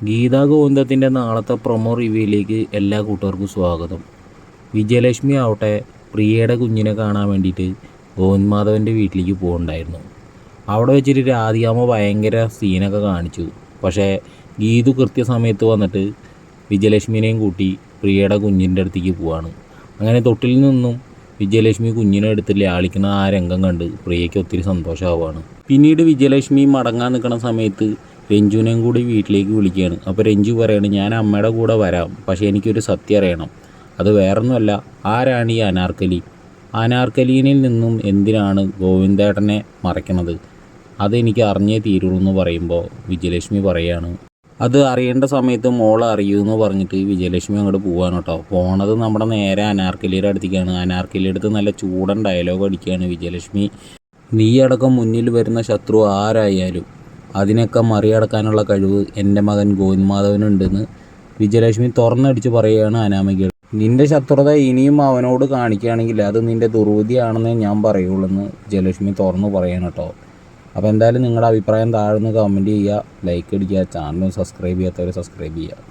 ഗീതാ ഗോവിന്ദത്തിൻ്റെ നാളത്തെ പ്രൊമോ റിവ്യൂയിലേക്ക് എല്ലാ കൂട്ടുകാർക്കും സ്വാഗതം. വിജയലക്ഷ്മി ആവട്ടെ പ്രിയയുടെ കുഞ്ഞിനെ കാണാൻ വേണ്ടിയിട്ട് ഗോവിന്ദ് വീട്ടിലേക്ക് പോകുന്നുണ്ടായിരുന്നു. അവിടെ വെച്ചിട്ട് രാധികാമ്മ ഭയങ്കര സീനൊക്കെ കാണിച്ചു. പക്ഷേ ഗീതു കൃത്യസമയത്ത് വന്നിട്ട് വിജയലക്ഷ്മിനെയും കൂട്ടി പ്രിയയുടെ കുഞ്ഞിൻ്റെ അടുത്തേക്ക് പോവാണ്. അങ്ങനെ തൊട്ടിൽ നിന്നും വിജയലക്ഷ്മി കുഞ്ഞിനെ എടുത്ത് ലാളിക്കുന്ന ആ രംഗം കണ്ട് പ്രിയയ്ക്ക് ഒത്തിരി സന്തോഷമാവുകയാണ്. പിന്നീട് വിജയലക്ഷ്മി മടങ്ങാൻ നിൽക്കുന്ന സമയത്ത് രഞ്ജുവിനെയും കൂടി വീട്ടിലേക്ക് വിളിക്കുകയാണ്. അപ്പോൾ രഞ്ജു പറയാണ്, ഞാൻ അമ്മയുടെ കൂടെ വരാം, പക്ഷേ എനിക്കൊരു സത്യം അറിയണം. അത് വേറൊന്നുമല്ല, ആരാണ് ഈ അനാർക്കലീനിൽ നിന്നും എന്തിനാണ് ഗോവിന്ദേട്ടനെ മറയ്ക്കണത്? അതെനിക്ക് അറിഞ്ഞേ തീരുള്ളൂ എന്ന് പറയുമ്പോൾ വിജയലക്ഷ്മി പറയുകയാണ്, അത് അറിയേണ്ട സമയത്ത് മോൾ അറിയുമെന്ന് പറഞ്ഞിട്ട് വിജയലക്ഷ്മി അങ്ങോട്ട് പോവാണ് കേട്ടോ. പോണത് നമ്മുടെ നേരെ അനാർക്കലിയുടെ അടുത്തേക്കാണ്. അനാർക്കലിയുടെ അടുത്ത് നല്ല ചൂടൻ ഡയലോഗ് അടിക്കുകയാണ് വിജയലക്ഷ്മി. നീ അടക്കം മുന്നിൽ വരുന്ന ശത്രു ആരായാലും അതിനൊക്കെ മറികടക്കാനുള്ള കഴിവ് എൻ്റെ മകൻ ഗോവിന്ദ് വിജയലക്ഷ്മി തുറന്നടിച്ച് പറയുകയാണ് അനാമികയോട്. നിൻ്റെ ശത്രുത ഇനിയും അവനോട് കാണിക്കുകയാണെങ്കിൽ അത് നിൻ്റെ ദുർവിധിയാണെന്നേ ഞാൻ പറയുള്ളൂ എന്ന് വിജയലക്ഷ്മി തുറന്ന് പറയണം കേട്ടോ. അപ്പോൾ എന്തായാലും നിങ്ങളുടെ അഭിപ്രായം താഴെ നിന്ന് കമൻറ്റ് ചെയ്യുക, ലൈക്ക് അടിക്കുക, ചാനൽ സബ്സ്ക്രൈബ് ചെയ്യാത്തവർ സബ്സ്ക്രൈബ് ചെയ്യുക.